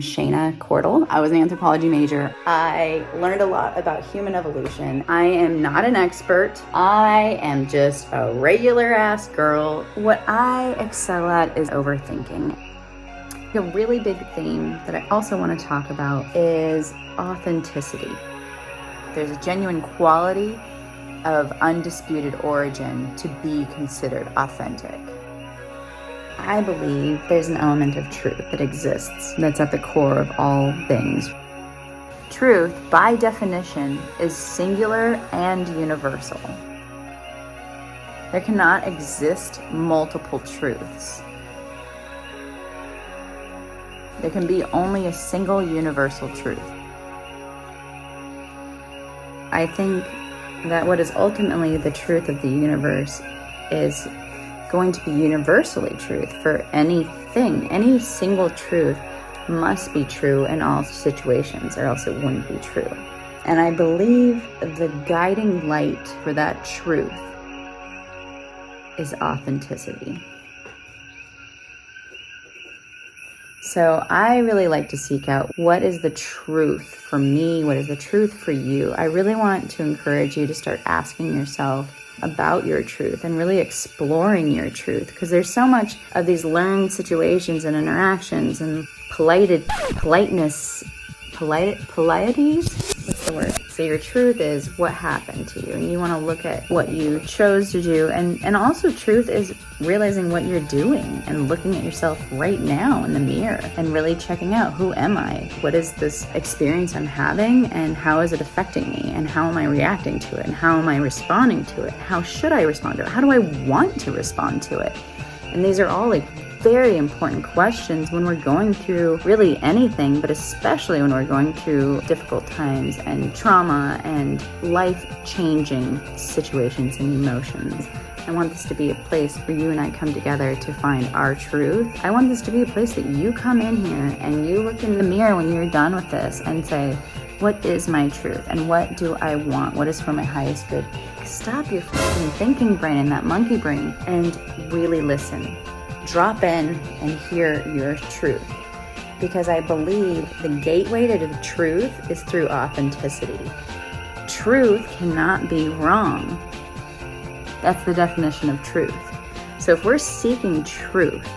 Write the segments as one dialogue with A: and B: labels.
A: am Shayna Cordell. I was an anthropology major. I learned a lot about human evolution. I am not an expert. I am just a regular ass girl. What I excel at is overthinking. A really big theme that I also want to talk about is authenticity. There's a genuine quality of undisputed origin to be considered authentic. I believe there's an element of truth that exists that's at the core of all things. Truth, by definition, is singular and universal. There cannot exist multiple truths. There can be only a single universal truth. I think that what is ultimately the truth of the universe is going to be universally truth for anything. Any single truth must be true in all situations, or else it wouldn't be true. And I believe the guiding light for that truth is authenticity. So I really like to seek out what is the truth for me, what is the truth for you. I really want to encourage you to start asking yourself about your truth and really exploring your truth, because there's so much of these learned situations and interactions and politeties. What's the word? So your truth is what happened to you, and you want to look at what you chose to do, and also truth is realizing what you're doing and looking at yourself right now in the mirror and really checking out, who am I? What is this experience I'm having, and how is it affecting me, and how am I reacting to it, and how am I responding to it? How should I respond to it? How do I want to respond to it? And these are all very important questions when we're going through really anything, but especially when we're going through difficult times and trauma and life-changing situations and emotions. I want this to be a place where you and I come together to find our truth. I want this to be a place that you come in here and you look in the mirror when you're done with this and say, what is my truth? And what do I want? What is for my highest good? Stop your fucking thinking brain and that monkey brain and really listen. Drop in and hear your truth, because I believe the gateway to the truth is through authenticity. Truth cannot be wrong. That's the definition of truth. So if we're seeking truth,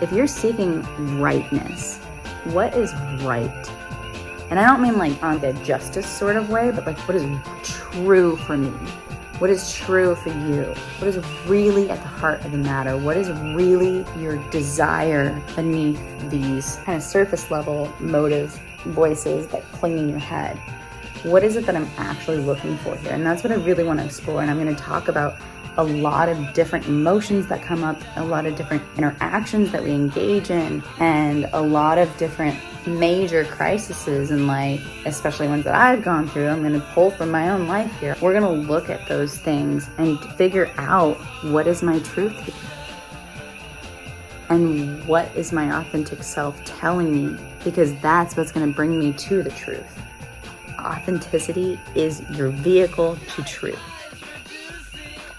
A: if you're seeking rightness, what is right? And I don't mean on the justice sort of way, but what is true for me? What is true for you? What is really at the heart of the matter? What is really your desire beneath these kind of surface level motive voices that cling in your head? What is it that I'm actually looking for here? And that's what I really want to explore. And I'm going to talk about a lot of different emotions that come up, a lot of different interactions that we engage in, and a lot of different major crises in life, especially ones that I've gone through. I'm going to pull from my own life here. We're going to look at those things and figure out, what is my truth here? And what is my authentic self telling me? Because that's what's going to bring me to the truth. Authenticity is your vehicle to truth.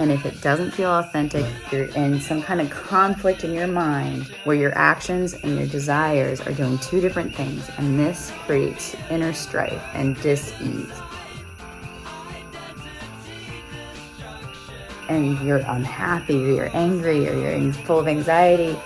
A: And if it doesn't feel authentic, you're in some kind of conflict in your mind where your actions and your desires are doing two different things. And this creates inner strife and dis-ease. And you're unhappy, or you're angry, or you're full of anxiety.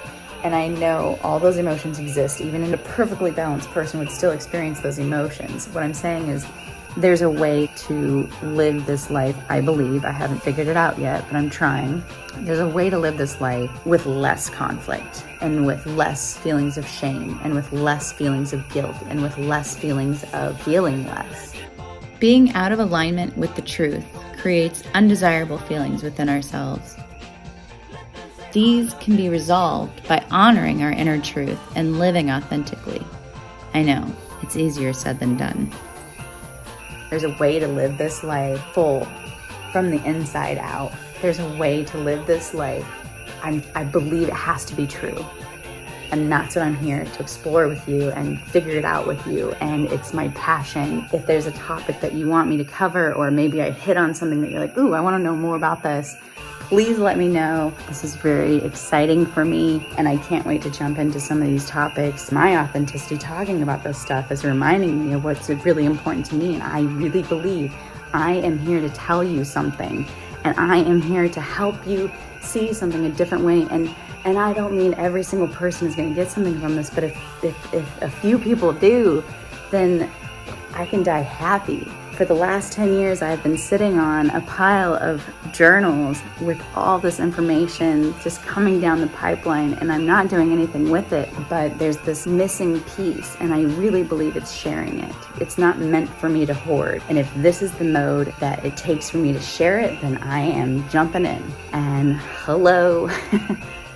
A: And I know all those emotions exist. Even a perfectly balanced person would still experience those emotions. What I'm saying is, there's a way to live this life, I believe. I haven't figured it out yet, but I'm trying. There's a way to live this life with less conflict, and with less feelings of shame, and with less feelings of guilt, and with less feelings of feeling less.
B: Being out of alignment with the truth creates undesirable feelings within ourselves. These can be resolved by honoring our inner truth and living authentically. I know, it's easier said than done.
A: There's a way to live this life full from the inside out. There's a way to live this life. I believe it has to be true. And that's what I'm here to explore with you and figure it out with you. And it's my passion. If there's a topic that you want me to cover, or maybe I hit on something that you're like, ooh, I want to know more about this, please let me know. This is very exciting for me, and I can't wait to jump into some of these topics. My authenticity talking about this stuff is reminding me of what's really important to me, and I really believe I am here to tell you something, and I am here to help you see something a different way. And I don't mean every single person is going to get something from this, but if a few people do, then I can die happy. For the last 10 years, I've been sitting on a pile of journals with all this information just coming down the pipeline, and I'm not doing anything with it, but there's this missing piece, and I really believe it's sharing it. It's not meant for me to hoard. And if this is the mode that it takes for me to share it, then I am jumping in. And hello.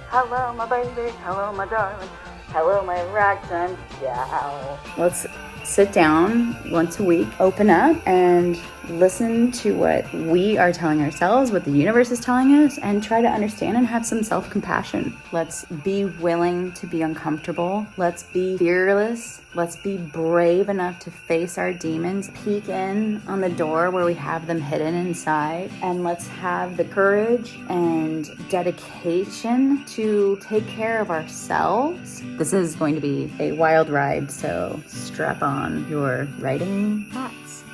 A: Hello, my baby. Hello, my darling. Hello, my ragtime gal. Let's sit down once a week, open up, and listen to what we are telling ourselves, what the universe is telling us, and try to understand and have some self-compassion. Let's be willing to be uncomfortable. Let's be fearless. Let's be brave enough to face our demons, peek in on the door where we have them hidden inside, and let's have the courage and dedication to take care of ourselves. This is going to be a wild ride, so strap on your writing hats.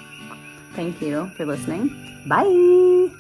A: Thank you for listening. Bye.